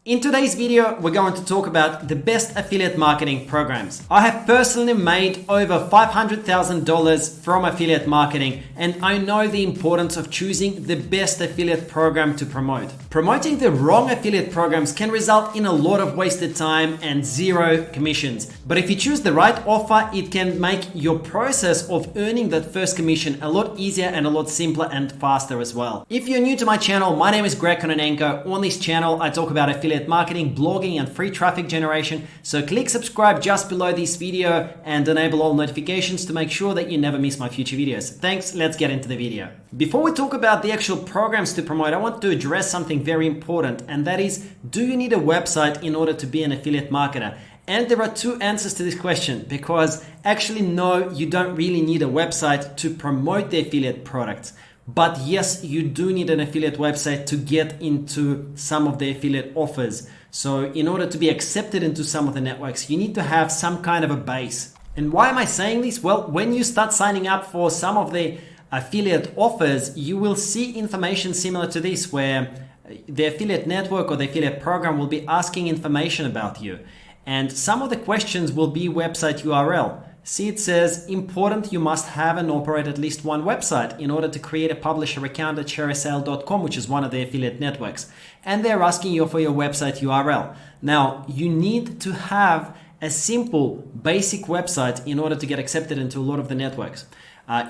In today's video, we're going to talk about the best affiliate marketing programs. I have personally made over $500,000 from affiliate marketing, and I know the importance of choosing the best affiliate program to promote. Promoting the wrong affiliate programs can result in a lot of wasted time and zero commissions. But if you choose the right offer, it can make your process of earning that first commission a lot easier and a lot simpler and faster as well. If you're new to my channel, my name is Kononenko. On this channel, I talk about affiliate marketing, blogging, and free traffic generation. So click subscribe just below this video and enable all notifications to make sure that you never miss my future videos. Thanks, let's get into the video. Before we talk about the actual programs to promote, I want to address something very important, and that is, do you need a website in order to be an affiliate marketer? And there are two answers to this question, because actually no, you don't really need a website to promote the affiliate products. But yes, you do need an affiliate website to get into some of the affiliate offers. So in order to be accepted into some of the networks, you need to have some kind of a base. And why am I saying this? Well, when you start signing up for some of the affiliate offers, you will see information similar to this, where the affiliate network or the affiliate program will be asking information about you. And some of the questions will be website URL. See, it says, important, you must have and operate at least one website in order to create a publisher account at shareasale.com, which is one of the affiliate networks. And they're asking you for your website URL. Now, you need to have a simple, basic website in order to get accepted into a lot of the networks.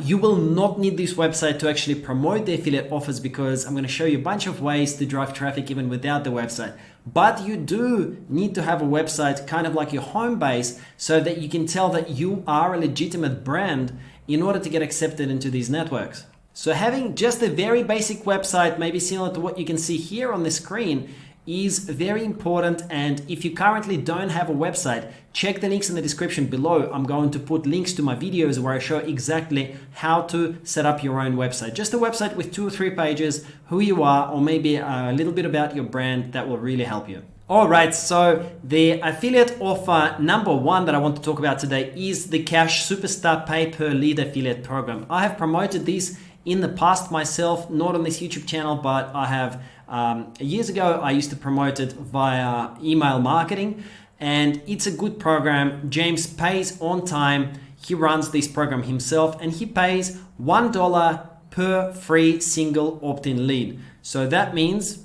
You will not need this website to actually promote the affiliate offers, because I'm going to show you a bunch of ways to drive traffic even without the website. But you do need to have a website, kind of like your home base, so that you can tell that you are a legitimate brand in order to get accepted into these networks. So having just a very basic website, maybe similar to what you can see here on the screen, is very important. And if you currently don't have a website, check the links in the description below. I'm going to put links to my videos where I show exactly how to set up your own website. Just a website with 2 or 3 pages, who you are, or maybe a little bit about your brand. That will really help you. All right, so the affiliate offer number 1 that I want to talk about today is the Cash Superstar Pay Per Lead affiliate program. I have promoted this in the past myself, not on this YouTube channel, but I have years ago, I used to promote it via email marketing, and it's a good program. James pays on time. He runs this program himself, and he pays $1 per free single opt-in lead. So that means,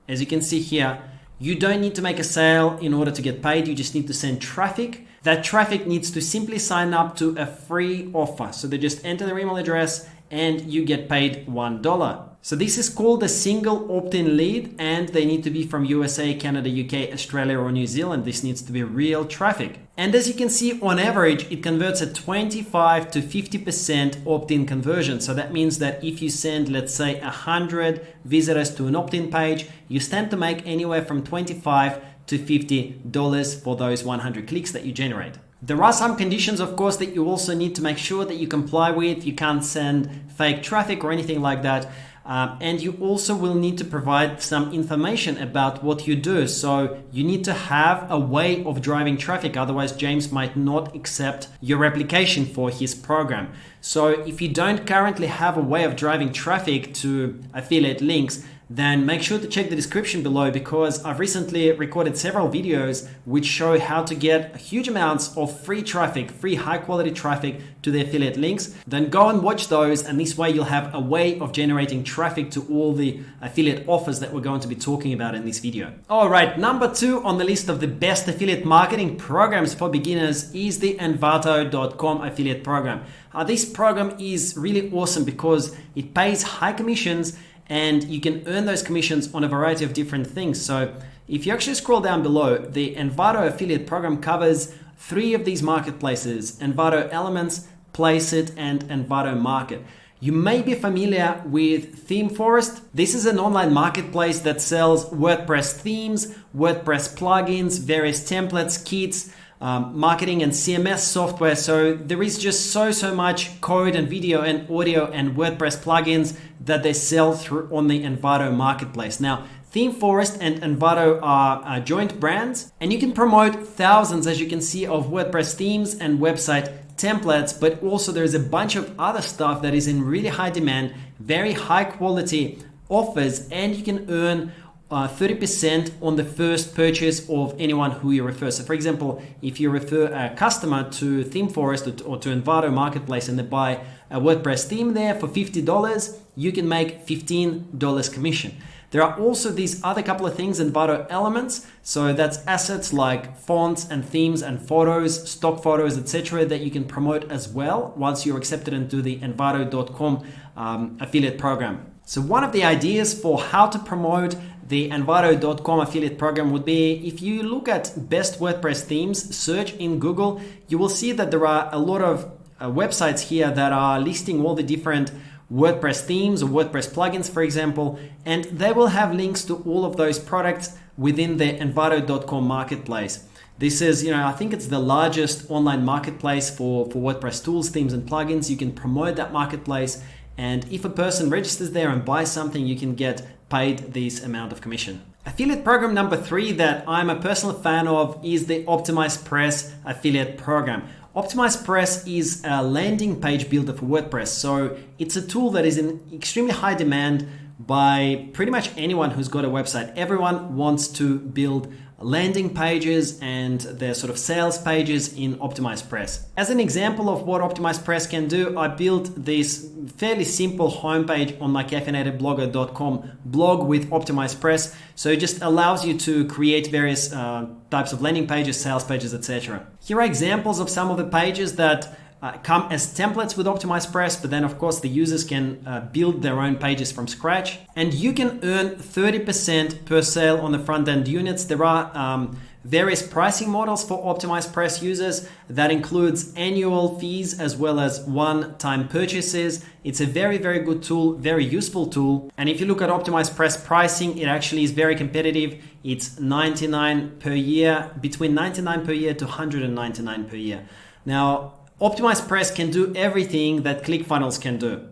as you can see here, you don't need to make a sale in order to get paid. You just need to send traffic. That traffic needs to simply sign up to a free offer. So they just enter their email address and you get paid $1. So this is called a single opt-in lead, and they need to be from USA, Canada, UK, Australia, or New Zealand. This needs to be real traffic. And as you can see, on average, it converts at 25 to 50% opt-in conversion. So that means that if you send, let's say, 100 visitors to an opt-in page, you stand to make anywhere from $25 to $50 for those 100 clicks that you generate. There are some conditions, of course, that you also need to make sure that you comply with. You can't send fake traffic or anything like that. And you also will need to provide some information about what you do. So you need to have a way of driving traffic. Otherwise, James might not accept your application for his program. So if you don't currently have a way of driving traffic to affiliate links, then make sure to check the description below, because I've recently recorded several videos which show how to get huge amounts of free traffic, free high quality traffic to the affiliate links. Then go and watch those, and this way you'll have a way of generating traffic to all the affiliate offers that we're going to be talking about in this video. All right, number 2 on the list of the best affiliate marketing programs for beginners is the Envato.com affiliate program. This program is really awesome because it pays high commissions, and you can earn those commissions on a variety of different things. So if you actually scroll down below, the Envato affiliate program covers 3 of these marketplaces: Envato Elements, Placeit, and Envato Market. You may be familiar with ThemeForest. This is an online marketplace that sells WordPress themes, WordPress plugins, various templates, kits, marketing and CMS software. So there is just so much code and video and audio and WordPress plugins that they sell through on the Envato marketplace. Now, ThemeForest and Envato are joint brands, and you can promote thousands, as you can see, of WordPress themes and website templates, but also there's a bunch of other stuff that is in really high demand, very high quality offers, and you can earn 30% on the first purchase of anyone who you refer. So for example, if you refer a customer to ThemeForest or to Envato marketplace and they buy a WordPress theme there for $50, you can make $15 commission. There are also these other couple of things, Envato elements. So that's assets like fonts and themes and photos, stock photos, etc. that you can promote as well once you're accepted into the Envato.com affiliate program. So one of the ideas for how to promote the Envato.com affiliate program would be, if you look at best WordPress themes, search in Google, you will see that there are a lot of websites here that are listing all the different WordPress themes or WordPress plugins, for example, and they will have links to all of those products within the Envato.com marketplace. This is, I think it's the largest online marketplace for WordPress tools, themes, and plugins. You can promote that marketplace, and if a person registers there and buys something, you can get paid this amount of commission. Affiliate program number 3 that I'm a personal fan of is the OptimizePress affiliate program. OptimizePress is a landing page builder for WordPress. So it's a tool that is in extremely high demand by pretty much anyone who's got a website. Everyone wants to build landing pages and their sort of sales pages in OptimizePress. As an example of what OptimizePress can do, I built this fairly simple homepage on my caffeinatedblogger.com blog with OptimizePress. So it just allows you to create various types of landing pages, sales pages, etc. Here are examples of some of the pages that come as templates with OptimizePress, but then of course the users can build their own pages from scratch. And you can earn 30% per sale on the front end units. There are various pricing models for OptimizePress users that includes annual fees as well as one-time purchases. It's a very, very good tool, very useful tool. And if you look at OptimizePress pricing, it actually is very competitive. It's $99 per year, between $99 per year to $199 per year. Now, OptimizePress can do everything that ClickFunnels can do.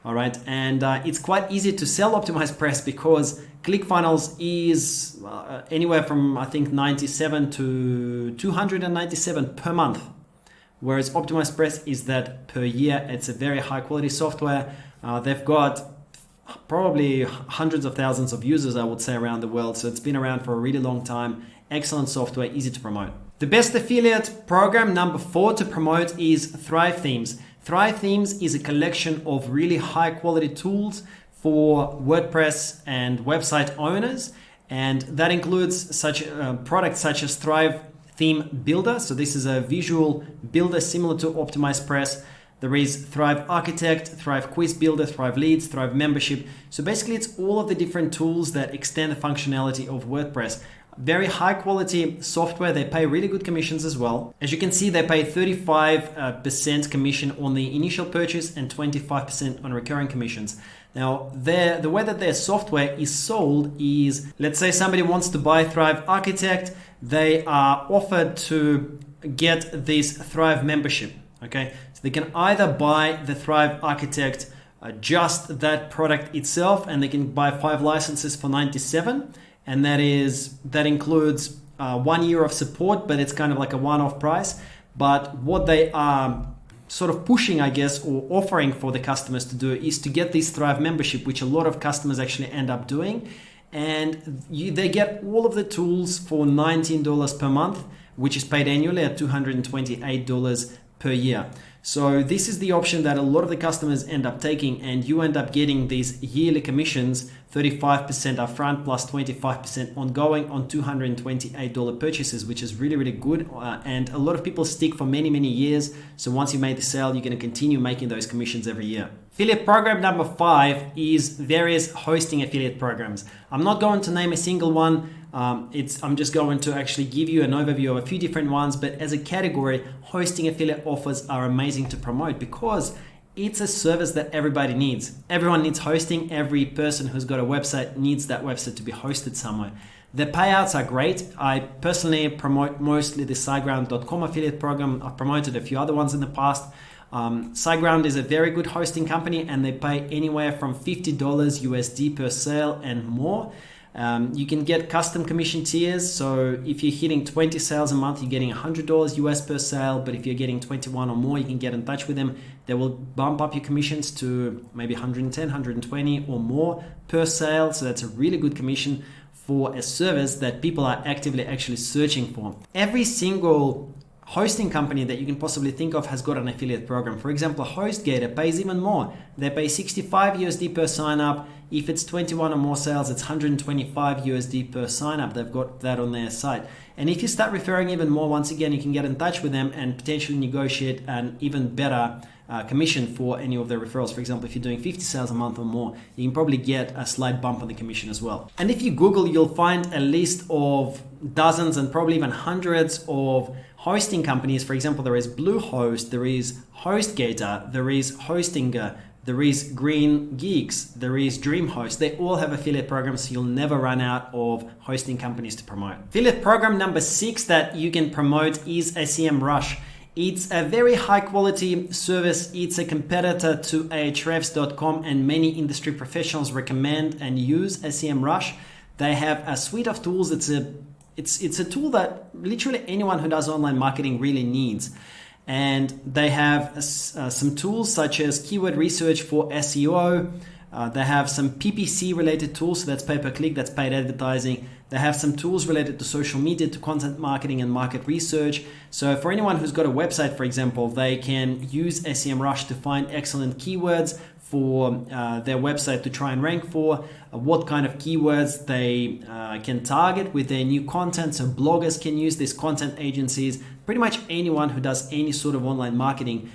All right, and it's quite easy to sell OptimizePress because ClickFunnels is anywhere from I think 97 to 297 per month, whereas OptimizePress is that per year. It's a very high quality software. They've got probably hundreds of thousands of users, I would say, around the world. So it's been around for a really long time. Excellent software, easy to promote. The best affiliate program number 4 to promote is Thrive Themes. Thrive Themes is a collection of really high quality tools for WordPress and website owners. And that includes such products such as Thrive Theme Builder. So this is a visual builder similar to OptimizePress. There is Thrive Architect, Thrive Quiz Builder, Thrive Leads, Thrive Membership. So basically it's all of the different tools that extend the functionality of WordPress. Very high quality software. They pay really good commissions as well. As you can see, they pay 35% commission on the initial purchase and 25% on recurring commissions. Now, the way that their software is sold is, let's say somebody wants to buy Thrive Architect, they are offered to get this Thrive membership. Okay, so they can either buy the Thrive Architect, just that product itself, and they can buy 5 licenses for $97. And that includes 1 year of support, but it's kind of like a one-off price. But what they are sort of pushing, I guess, or offering for the customers to do is to get this Thrive membership, which a lot of customers actually end up doing. And they get all of the tools for $19 per month, which is paid annually at $228 per year. So this is the option that a lot of the customers end up taking, and you end up getting these yearly commissions, 35% upfront plus 25% ongoing on $228 purchases, which is really, really good. And a lot of people stick for many, many years. So once you made the sale, you're going to continue making those commissions every year. Affiliate program number 5 is various hosting affiliate programs. I'm not going to name a single one. I'm just going to actually give you an overview of a few different ones, but as a category, hosting affiliate offers are amazing to promote because it's a service that everybody needs. Everyone needs hosting. Every person who's got a website needs that website to be hosted somewhere. The payouts are great. I personally promote mostly the SiteGround.com affiliate program. I've promoted a few other ones in the past. SiteGround is a very good hosting company, and they pay anywhere from $50 USD per sale and more. You can get custom commission tiers. So if you're hitting 20 sales a month, you're getting $100 US per sale. But if you're getting 21 or more, you can get in touch with them. They will bump up your commissions to maybe 110, 120 or more per sale. So that's a really good commission for a service that people are actively actually searching for. Every single hosting company that you can possibly think of has got an affiliate program. For example, HostGator pays even more. They pay 65 USD per sign up. If it's 21 or more sales, it's 125 USD per sign up. They've got that on their site. And if you start referring even more, once again, you can get in touch with them and potentially negotiate an even better commission for any of their referrals. For example, if you're doing 50 sales a month or more, you can probably get a slight bump on the commission as well. And if you Google, you'll find a list of dozens and probably even hundreds of hosting companies. For example, there is Bluehost, there is HostGator, there is Hostinger, there is Green Geeks, there is DreamHost. They all have affiliate programs, so you'll never run out of hosting companies to promote. Affiliate program number 6 that you can promote is SEMRush. It's a very high quality service. It's a competitor to Ahrefs.com, and many industry professionals recommend and use SEMRush. They have a suite of tools. It's a tool that literally anyone who does online marketing really needs. And they have some tools such as keyword research for SEO. They have some PPC related tools, so that's pay-per-click, that's paid advertising. They have some tools related to social media, to content marketing and market research. So for anyone who's got a website, for example, they can use SEMRush to find excellent keywords for their website to try and rank for, what kind of keywords they can target with their new content. So bloggers can use this, content agencies, pretty much anyone who does any sort of online marketing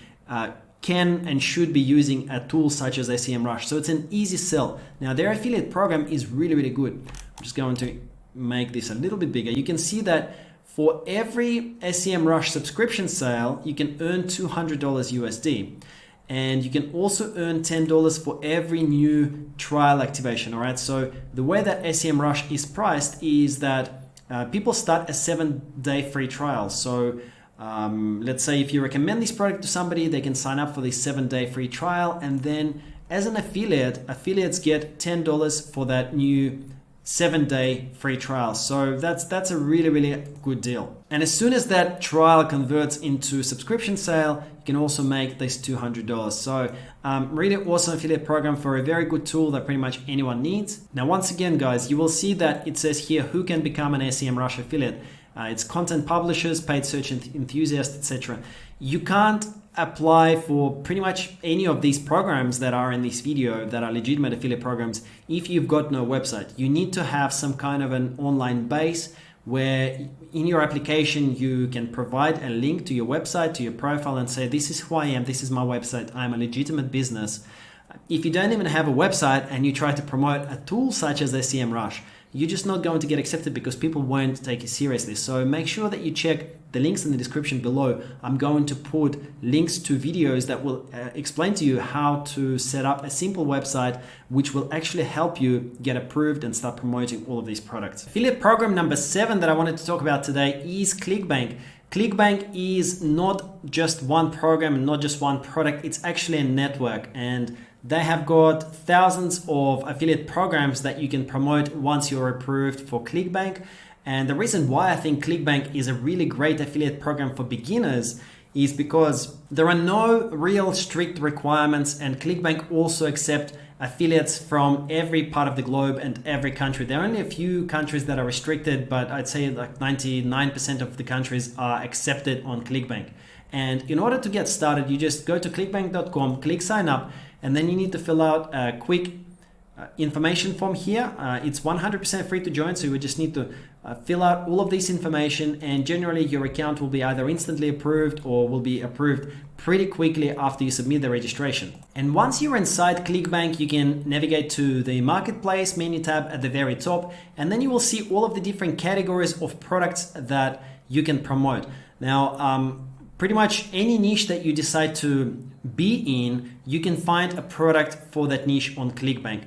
can and should be using a tool such as SEMRush. So it's an easy sell. Now their affiliate program is really, really good. I'm just going to make this a little bit bigger. You can see that for every SEMRush subscription sale, you can earn $200 USD. And you can also earn $10 for every new trial activation. All right. So the way that SEMRush is priced is that people start a 7-day free trial. So let's say if you recommend this product to somebody, they can sign up for this 7-day free trial. And then as an affiliate, affiliates get $10 for that new 7-day free trial. So that's a really, really good deal. And as soon as that trial converts into subscription sale, you can also make this $200. So really awesome affiliate program for a very good tool that pretty much anyone needs. Now, once again, guys, you will see that it says here who can become an SEMRush affiliate. It's content publishers, paid search enthusiasts, etc. You can't apply for pretty much any of these programs that are in this video that are legitimate affiliate programs if you've got no website. You need to have some kind of an online base where in your application you can provide a link to your website, to your profile, and say, this is who I am, this is my website, I'm a legitimate business. If you don't even have a website and you try to promote a tool such as SEMRush, you're just not going to get accepted because people won't take it seriously. So make sure that you check the links in the description below. I'm going to put links to videos that will explain to you how to set up a simple website, which will actually help you get approved and start promoting all of these products. Affiliate program number 7 that I wanted to talk about today is Clickbank. Clickbank is not just one program and not just one product. It's actually a network, and they have got thousands of affiliate programs that you can promote once you're approved for Clickbank. And the reason why I think Clickbank is a really great affiliate program for beginners is because there are no real strict requirements, and Clickbank also accept affiliates from every part of the globe and every country. There are only a few countries that are restricted, but I'd say like 99% of the countries are accepted on Clickbank. And in order to get started, you just go to clickbank.com, click sign up, and then you need to fill out a quick information form here. It's 100% free to join, so you would just need to fill out all of this information, and generally your account will be either instantly approved or will be approved pretty quickly after you submit the registration. And once you're inside Clickbank, you can navigate to the marketplace menu tab at the very top, and then you will see all of the different categories of products that you can promote. Now, pretty much any niche that you decide to be in, you can find a product for that niche on Clickbank.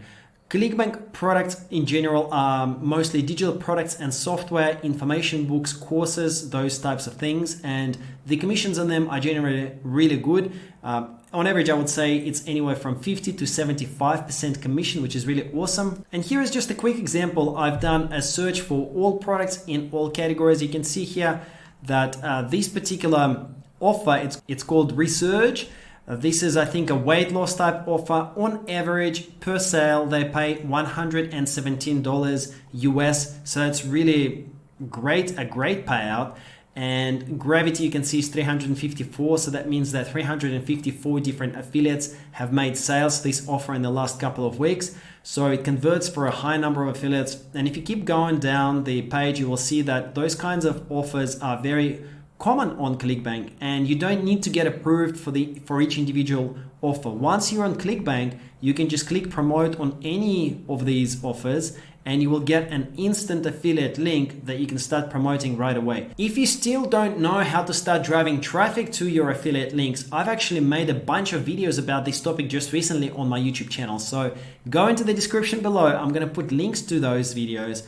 Clickbank products in general are mostly digital products and software, information books, courses, those types of things, and the commissions on them are generally really good. On average, I would say it's anywhere from 50 to 75% commission, which is really awesome. And here is just a quick example. I've done a search for all products in all categories. You can see here that this particular offer, it's called Research. This is, I think, a weight loss type offer. On average, per sale, they pay $117 US. So that's really great, a great payout. And gravity, you can see, is 354. So that means that 354 different affiliates have made sales this offer in the last couple of weeks. So it converts for a high number of affiliates. And if you keep going down the page, you will see that those kinds of offers are very common on Clickbank, and you don't need to get approved for each individual offer. Once you're on Clickbank, you can just click promote on any of these offers and you will get an instant affiliate link that you can start promoting right away. If you still don't know how to start driving traffic to your affiliate links, I've actually made a bunch of videos about this topic just recently on my YouTube channel. So go into the description below. I'm going to put links to those videos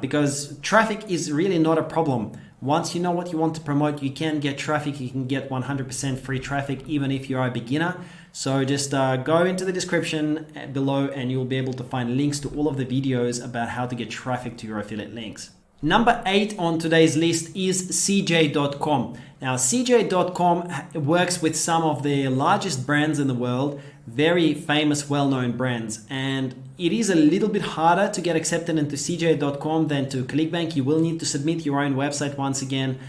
because traffic is really not a problem. Once you know what you want to promote, you can get traffic. You can get 100% free traffic even if you're a beginner. So just go into the description below and you'll be able to find links to all of the videos about how to get traffic to your affiliate links. Number 8 on today's list is CJcom. Now, CJcom works with some of the largest brands in the world, very famous, well-known brands. And it is a little bit harder to get accepted into CJcom than to Clickbank. You will need to submit your own website once again.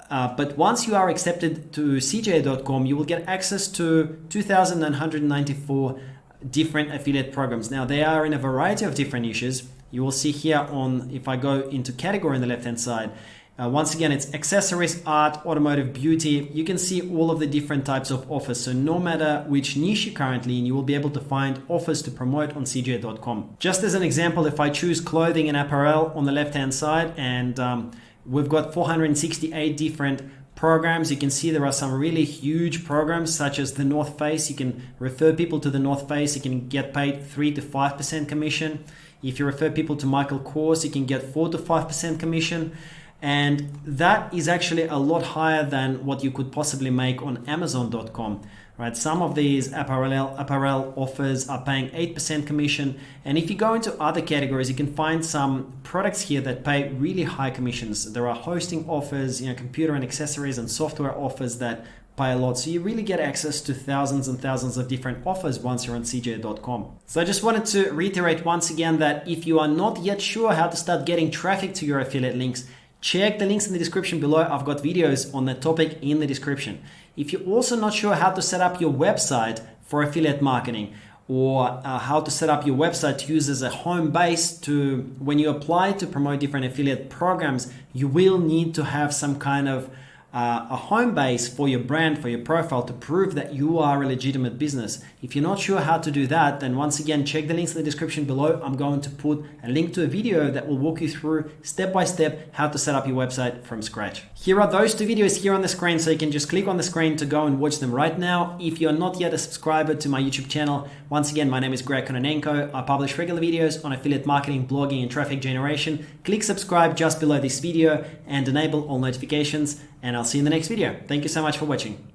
But once you are accepted to CJcom, you will get access to 2,994 different affiliate programs. Now, they are in a variety of different niches. You will see here if I go into category on the left-hand side, once again, it's accessories, art, automotive, beauty. You can see all of the different types of offers. So no matter which niche you're currently in, you will be able to find offers to promote on CJcom. Just as an example, if I choose clothing and apparel on the left-hand side, and we've got 468 different programs. You can see there are some really huge programs such as the North Face. You can refer people to the North Face. You can get paid 3 to 5% commission. If you refer people to Michael Kors, you can get 4 to 5% commission. And that is actually a lot higher than what you could possibly make on Amazon.com, right? Some of these apparel offers are paying 8% commission. And if you go into other categories, you can find some products here that pay really high commissions. There are hosting offers, computer and accessories and software offers that pay a lot. So you really get access to thousands and thousands of different offers once you're on CJ.com. So I just wanted to reiterate once again that if you are not yet sure how to start getting traffic to your affiliate links, check the links in the description below. I've got videos on that topic in the description. If you're also not sure how to set up your website for affiliate marketing, or how to set up your website to use as a home base to when you apply to promote different affiliate programs, you will need to have some kind of a home base for your brand, for your profile, to prove that you are a legitimate business. If you're not sure how to do that, then once again, check the links in the description below. I'm going to put a link to a video that will walk you through step by step how to set up your website from scratch. Here are those 2 videos here on the screen, so you can just click on the screen to go and watch them right now. If you're not yet a subscriber to my YouTube channel, once again, my name is Kononenko. I publish regular videos on affiliate marketing, blogging, and traffic generation. Click subscribe just below this video and enable all notifications, and I'll see you in the next video. Thank you so much for watching.